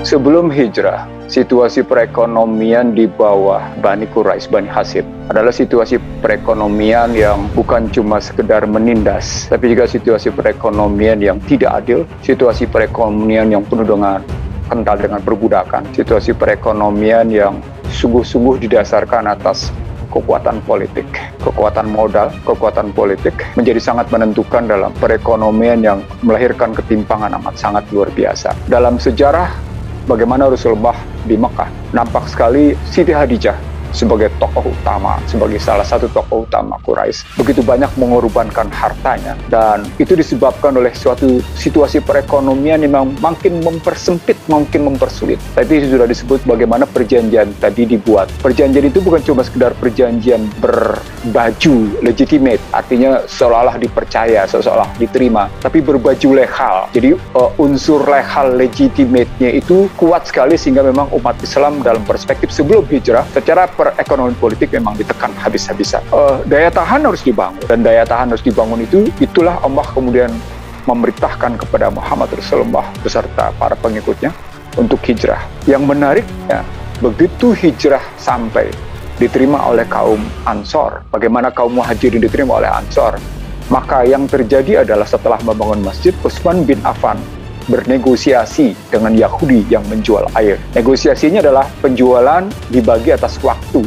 Sebelum hijrah, situasi perekonomian di bawah Bani Quraisy, Bani Hashim adalah situasi perekonomian yang bukan cuma sekedar menindas, tapi juga situasi perekonomian yang tidak adil, situasi perekonomian yang penuh dengan kental dengan perbudakan, situasi perekonomian yang sungguh-sungguh didasarkan atas kekuatan politik, kekuatan modal, kekuatan politik menjadi sangat menentukan dalam perekonomian yang melahirkan ketimpangan amat sangat luar biasa. Dalam sejarah bagaimana Rasulullah di Mekah, nampak sekali Siti Khadijah sebagai tokoh utama, sebagai salah satu tokoh utama Quraisy, begitu banyak mengorbankan hartanya, dan itu disebabkan oleh suatu situasi perekonomian yang makin mempersempit, makin mempersulit. Tapi itu sudah disebut bagaimana perjanjian tadi dibuat. Perjanjian itu bukan cuma sekedar perjanjian berbaju legitimate, artinya seolah-olah dipercaya, seolah-olah diterima, tapi berbaju legal. Jadi unsur legal legitimate-nya itu kuat sekali sehingga memang umat Islam dalam perspektif sebelum hijrah secara ekonomi politik memang ditekan habis-habisan. Daya tahan harus dibangun, dan daya tahan harus dibangun itulah Allah kemudian memerintahkan kepada Muhammad Rasulullah beserta para pengikutnya untuk hijrah. Yang menariknya, begitu hijrah sampai diterima oleh kaum Ansor, bagaimana kaum Muhajirin diterima oleh Ansor, maka yang terjadi adalah setelah membangun masjid, Utsman bin Affan bernegosiasi dengan Yahudi yang menjual air. Negosiasinya adalah penjualan dibagi atas waktu,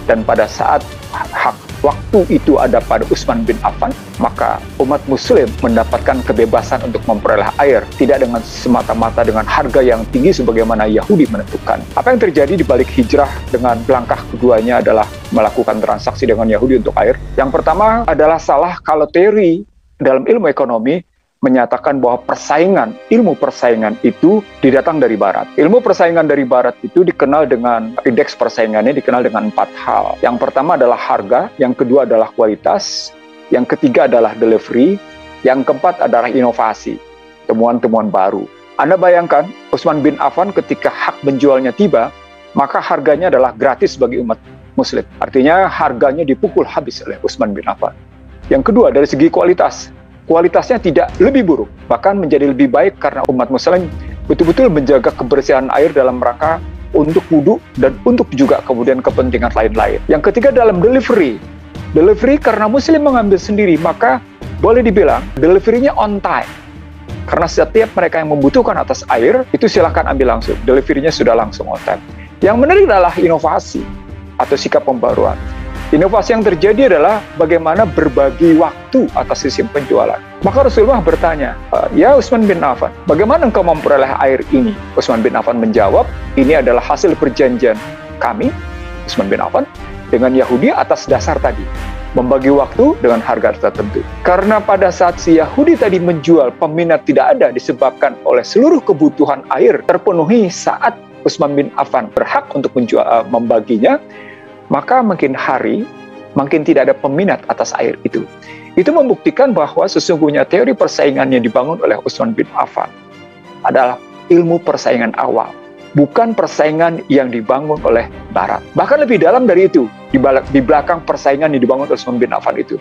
dan pada saat hak waktu itu ada pada Utsman bin Affan, maka umat muslim mendapatkan kebebasan untuk memperoleh air, tidak dengan semata-mata dengan harga yang tinggi sebagaimana Yahudi menentukan. Apa yang terjadi di balik hijrah dengan langkah keduanya adalah melakukan transaksi dengan Yahudi untuk air. Yang pertama adalah salah kalau teori dalam ilmu ekonomi menyatakan bahwa ilmu persaingan itu didatang dari Barat. Ilmu persaingan dari Barat itu dikenal dengan, indeks persaingannya dikenal dengan 4 hal. Yang pertama adalah harga, yang kedua adalah kualitas, yang ketiga adalah delivery, yang keempat adalah inovasi, temuan-temuan baru. Anda bayangkan, Utsman bin Affan ketika hak menjualnya tiba, maka harganya adalah gratis bagi umat muslim. Artinya harganya dipukul habis oleh Utsman bin Affan. Yang kedua, dari segi kualitasnya tidak lebih buruk, bahkan menjadi lebih baik karena umat muslim betul-betul menjaga kebersihan air dalam rangka untuk wudhu dan untuk juga kemudian kepentingan lain-lain. Yang ketiga dalam delivery karena muslim mengambil sendiri, maka boleh dibilang deliverynya on time. Karena setiap mereka yang membutuhkan atas air, itu silakan ambil langsung, deliverynya sudah langsung on time. Yang menarik adalah inovasi atau sikap pembaruan. Inovasi yang terjadi adalah bagaimana berbagi waktu atas sistem penjualan. Maka Rasulullah bertanya, ya Utsman bin Affan, bagaimana engkau memperoleh air ini? Utsman bin Affan menjawab, ini adalah hasil perjanjian kami, Utsman bin Affan, dengan Yahudi atas dasar tadi, membagi waktu dengan harga tertentu. Karena pada saat si Yahudi tadi menjual, peminat tidak ada disebabkan oleh seluruh kebutuhan air terpenuhi saat Utsman bin Affan berhak untuk membaginya, maka makin hari, makin tidak ada peminat atas air itu. Itu membuktikan bahwa sesungguhnya teori persaingan yang dibangun oleh Utsman bin Affan adalah ilmu persaingan awal, bukan persaingan yang dibangun oleh Barat. Bahkan lebih dalam dari itu, di belakang persaingan yang dibangun oleh Utsman bin Affan itu,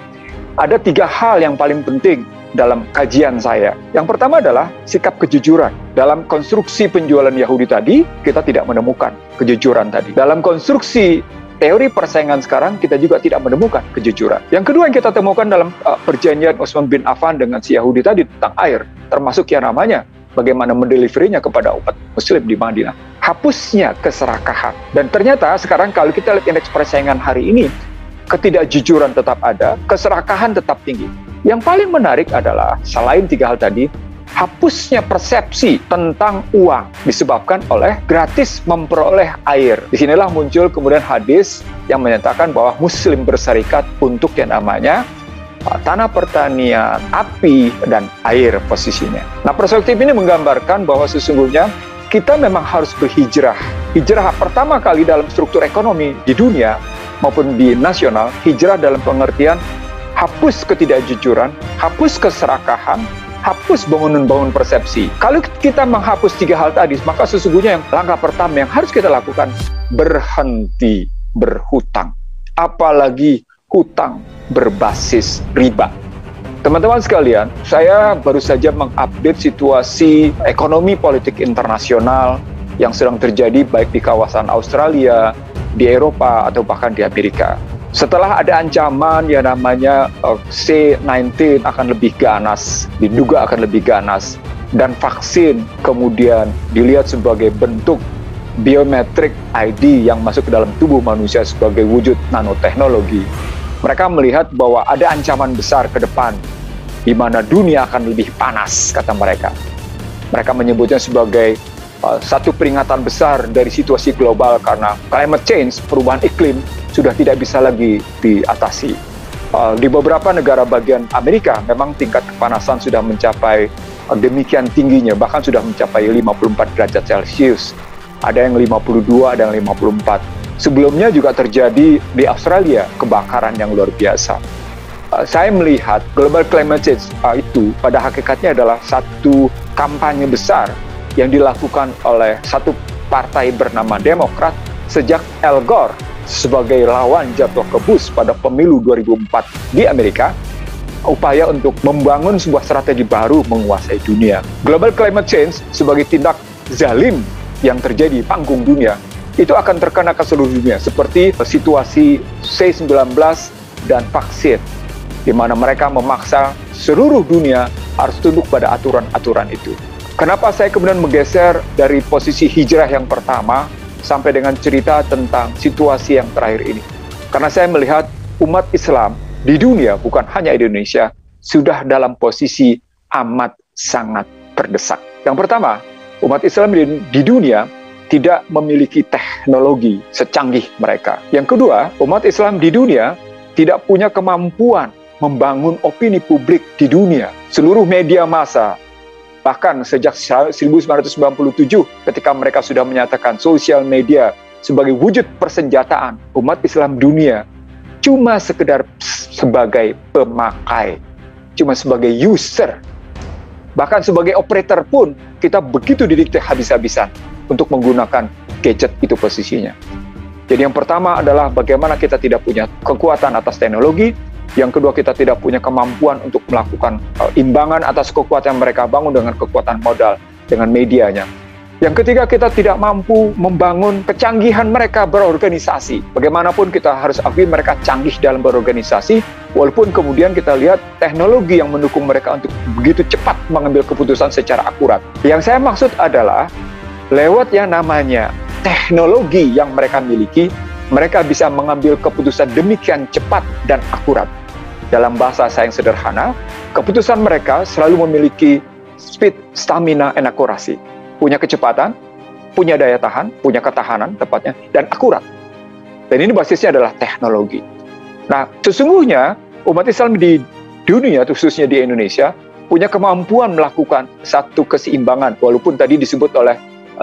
ada 3 hal yang paling penting dalam kajian saya. Yang pertama adalah sikap kejujuran. Dalam konstruksi penjualan Yahudi tadi, kita tidak menemukan kejujuran tadi. Dalam konstruksi teori persaingan sekarang, kita juga tidak menemukan kejujuran. Yang kedua yang kita temukan dalam perjanjian Utsman bin Affan dengan si Yahudi tadi tentang air, termasuk yang namanya bagaimana mendeliverinya kepada umat muslim di Madinah. Hapusnya keserakahan. Dan ternyata sekarang kalau kita lihat indeks persaingan hari ini, ketidakjujuran tetap ada, keserakahan tetap tinggi. Yang paling menarik adalah, selain 3 hal tadi, hapusnya persepsi tentang uang disebabkan oleh gratis memperoleh air. Disinilah muncul kemudian hadis yang menyatakan bahwa muslim berserikat untuk yang namanya tanah pertanian, api, dan air posisinya. Nah, perspektif ini menggambarkan bahwa sesungguhnya kita memang harus berhijrah. Hijrah pertama kali dalam struktur ekonomi di dunia maupun di nasional, hijrah dalam pengertian hapus ketidakjujuran, hapus keserakahan, hapus bangunan-bangunan persepsi. Kalau kita menghapus 3 hal tadi, maka sesungguhnya yang langkah pertama yang harus kita lakukan, berhenti berhutang. Apalagi hutang berbasis riba. Teman-teman sekalian, saya baru saja mengupdate situasi ekonomi politik internasional yang sedang terjadi baik di kawasan Australia, di Eropa, atau bahkan di Amerika. Setelah ada ancaman yang namanya C-19 akan lebih ganas, diduga akan lebih ganas, dan vaksin kemudian dilihat sebagai bentuk biometrik ID yang masuk ke dalam tubuh manusia sebagai wujud nanoteknologi. Mereka melihat bahwa ada ancaman besar ke depan, di mana dunia akan lebih panas, kata mereka. Mereka menyebutnya sebagai satu peringatan besar dari situasi global karena climate change, perubahan iklim, sudah tidak bisa lagi diatasi. Di beberapa negara bagian Amerika, memang tingkat kepanasan sudah mencapai demikian tingginya, bahkan sudah mencapai 54 derajat Celcius. Ada yang 52, ada yang 54. Sebelumnya juga terjadi di Australia, kebakaran yang luar biasa. Saya melihat global climate change itu pada hakikatnya adalah satu kampanye besar yang dilakukan oleh satu partai bernama Demokrat sejak Al Gore sebagai lawan jatuh ke Bush pada pemilu 2004 di Amerika, upaya untuk membangun sebuah strategi baru menguasai dunia. Global climate change sebagai tindak zalim yang terjadi di panggung dunia, itu akan terkena ke seluruh dunia, seperti situasi C-19 dan vaksin, di mana mereka memaksa seluruh dunia harus tunduk pada aturan-aturan itu. Kenapa saya kemudian menggeser dari posisi hijrah yang pertama sampai dengan cerita tentang situasi yang terakhir ini? Karena saya melihat umat Islam di dunia, bukan hanya di Indonesia, sudah dalam posisi amat sangat terdesak. Yang pertama, umat Islam di dunia tidak memiliki teknologi secanggih mereka. Yang kedua, umat Islam di dunia tidak punya kemampuan membangun opini publik di dunia. Seluruh media massa, bahkan sejak 1997 ketika mereka sudah menyatakan sosial media sebagai wujud persenjataan, umat Islam dunia cuma sekedar sebagai pemakai, cuma sebagai user. Bahkan sebagai operator pun kita begitu didikte habis-habisan untuk menggunakan gadget itu posisinya. Jadi yang pertama adalah bagaimana kita tidak punya kekuatan atas teknologi. Yang kedua, kita tidak punya kemampuan untuk melakukan imbangan atas kekuatan yang mereka bangun dengan kekuatan modal, dengan medianya. Yang ketiga, kita tidak mampu membangun kecanggihan mereka berorganisasi. Bagaimanapun kita harus akui mereka canggih dalam berorganisasi, walaupun kemudian kita lihat teknologi yang mendukung mereka untuk begitu cepat mengambil keputusan secara akurat. Yang saya maksud adalah, lewat yang namanya teknologi yang mereka miliki, mereka bisa mengambil keputusan demikian cepat dan akurat. Dalam bahasa saya yang sederhana, keputusan mereka selalu memiliki speed, stamina, and akurasi. Punya kecepatan, punya daya tahan, punya ketahanan tepatnya, dan akurat. Dan ini basisnya adalah teknologi. Nah, sesungguhnya umat Islam di dunia, khususnya di Indonesia, punya kemampuan melakukan satu keseimbangan, walaupun tadi disebut oleh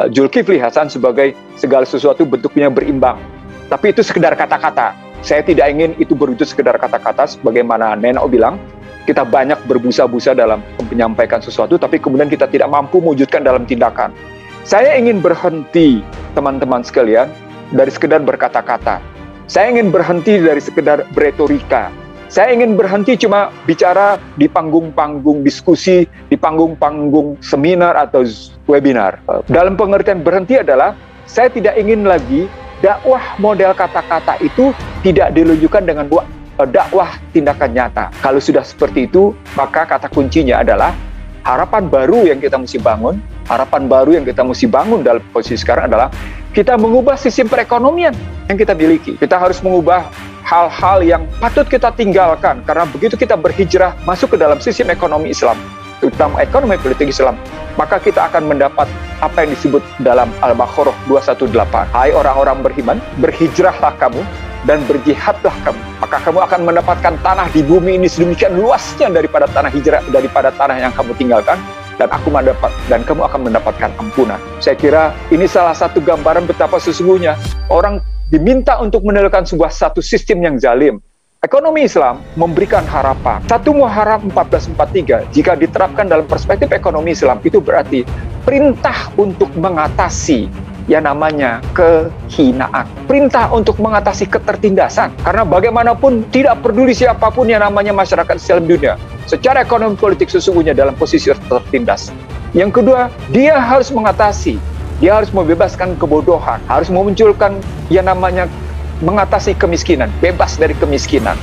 Zulkifli Hasan sebagai segala sesuatu bentuknya berimbang. Tapi itu sekedar kata-kata. Saya tidak ingin itu berwujud sekedar kata-kata, sebagaimana Neno bilang, kita banyak berbusa-busa dalam menyampaikan sesuatu, tapi kemudian kita tidak mampu mewujudkan dalam tindakan. Saya ingin berhenti, teman-teman sekalian, dari sekedar berkata-kata. Saya ingin berhenti dari sekedar beretorika. Saya ingin berhenti cuma bicara di panggung-panggung diskusi, di panggung-panggung seminar atau webinar. Dalam pengertian berhenti adalah, saya tidak ingin lagi dakwah model kata-kata itu tidak diluncurkan dengan dakwah tindakan nyata. Kalau sudah seperti itu, maka kata kuncinya adalah harapan baru yang kita mesti bangun. Harapan baru yang kita mesti bangun dalam posisi sekarang adalah kita mengubah sistem perekonomian yang kita miliki. Kita harus mengubah hal-hal yang patut kita tinggalkan, karena begitu kita berhijrah masuk ke dalam sistem ekonomi Islam, terutama ekonomi politik Islam, maka kita akan mendapat apa yang disebut dalam Al-Baqarah 218. Hai orang-orang beriman, berhijrahlah kamu dan berjihadlah kamu, maka kamu akan mendapatkan tanah di bumi ini sedemikian luasnya daripada tanah hijrah, daripada tanah yang kamu tinggalkan, dan kamu akan mendapatkan ampunan. Saya kira ini salah satu gambaran betapa sesungguhnya orang diminta untuk meninggalkan satu sistem yang zalim. Ekonomi Islam memberikan harapan. 1 Muharram 1443, jika diterapkan dalam perspektif ekonomi Islam, itu berarti perintah untuk mengatasi yang namanya kehinaan. Perintah untuk mengatasi ketertindasan. Karena bagaimanapun tidak peduli siapapun yang namanya masyarakat Islam dunia, secara ekonomi politik sesungguhnya dalam posisi tertindas. Yang kedua, dia harus mengatasi Dia harus membebaskan kebodohan, harus memunculkan yang namanya mengatasi kemiskinan, bebas dari kemiskinan.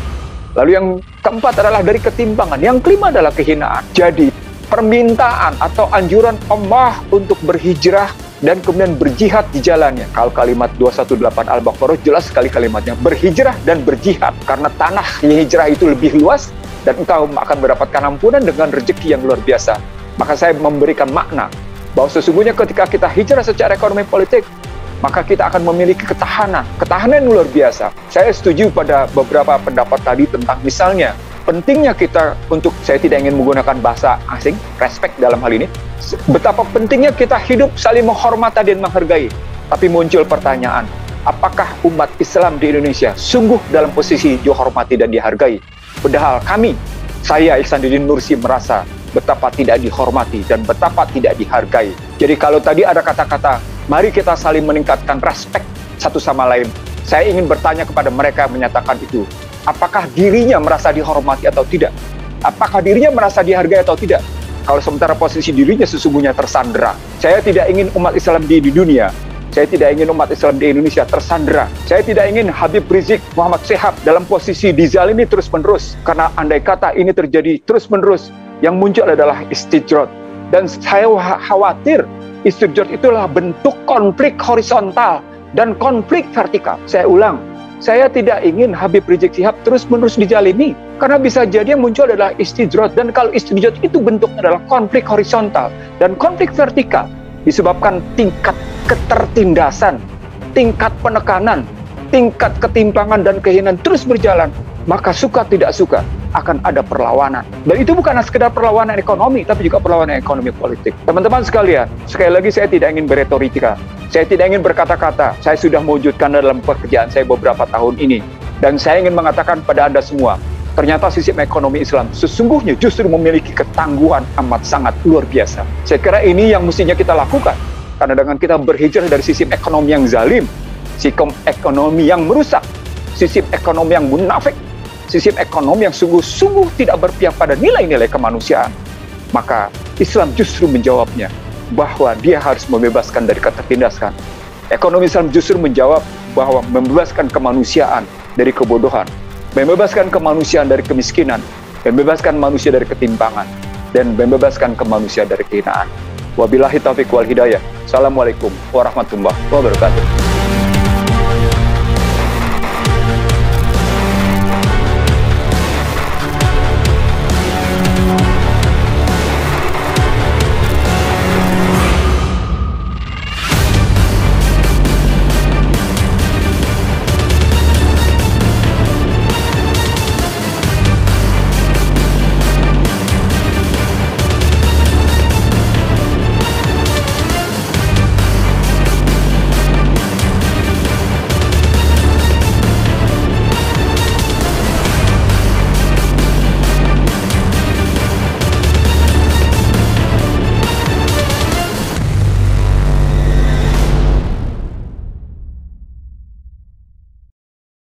Lalu yang keempat adalah dari ketimpangan. Yang kelima adalah kehinaan. Jadi permintaan atau anjuran Allah untuk berhijrah dan kemudian berjihad di jalannya. Kalau kalimat 218 Al-Baqarah jelas sekali kalimatnya, berhijrah dan berjihad. Karena tanah hijrah itu lebih luas dan engkau akan mendapatkan ampunan dengan rezeki yang luar biasa. Maka saya memberikan makna bahwa sesungguhnya ketika kita hijrah secara ekonomi politik, maka kita akan memiliki ketahanan yang luar biasa. Saya setuju pada beberapa pendapat tadi tentang misalnya pentingnya kita untuk, saya tidak ingin menggunakan bahasa asing, respect dalam hal ini, betapa pentingnya kita hidup saling menghormati dan menghargai. Tapi muncul pertanyaan, apakah umat Islam di Indonesia sungguh dalam posisi dihormati dan dihargai? Padahal kami, saya Ihsanuddin Nursi merasa betapa tidak dihormati dan betapa tidak dihargai. Jadi kalau tadi ada kata-kata, mari kita saling meningkatkan respect satu sama lain. Saya ingin bertanya kepada mereka yang menyatakan itu. Apakah dirinya merasa dihormati atau tidak? Apakah dirinya merasa dihargai atau tidak? Kalau sementara posisi dirinya sesungguhnya tersandera. Saya tidak ingin umat Islam di dunia, saya tidak ingin umat Islam di Indonesia tersandera. Saya tidak ingin Habib Rizik Muhammad Syihab dalam posisi dizalimi terus-menerus. Karena andai kata ini terjadi terus-menerus, yang muncul adalah istijrot. Dan saya khawatir istijrot itulah bentuk konflik horizontal dan konflik vertikal. Saya ulang, saya tidak ingin Habib Rizik Syihab terus-menerus dizalimi. Karena bisa jadi yang muncul adalah istijrot. Dan kalau istijrot itu bentuknya adalah konflik horizontal dan konflik vertikal, disebabkan tingkat ketertindasan, tingkat penekanan, tingkat ketimpangan dan kehinaan terus berjalan, maka suka tidak suka akan ada perlawanan. Dan itu bukan sekedar perlawanan ekonomi, tapi juga perlawanan ekonomi politik. Teman-teman sekalian, sekali lagi saya tidak ingin berretorika, saya tidak ingin berkata-kata, saya sudah mewujudkan dalam pekerjaan saya beberapa tahun ini. Dan saya ingin mengatakan pada Anda semua, ternyata sistem ekonomi Islam sesungguhnya justru memiliki ketangguhan amat sangat luar biasa. Saya kira ini yang mestinya kita lakukan. Karena dengan kita berhijrah dari sistem ekonomi yang zalim, sistem ekonomi yang merusak, sistem ekonomi yang munafik, sistem ekonomi yang sungguh-sungguh tidak berpihak pada nilai-nilai kemanusiaan, maka Islam justru menjawabnya bahwa dia harus membebaskan dari ketertindasan. Ekonomi Islam justru menjawab bahwa membebaskan kemanusiaan dari kebodohan, membebaskan kemanusiaan dari kemiskinan, membebaskan manusia dari ketimpangan, dan membebaskan kemanusiaan dari kehinaan. Wabillahi taufiq wal hidayah. Assalamualaikum warahmatullahi wabarakatuh.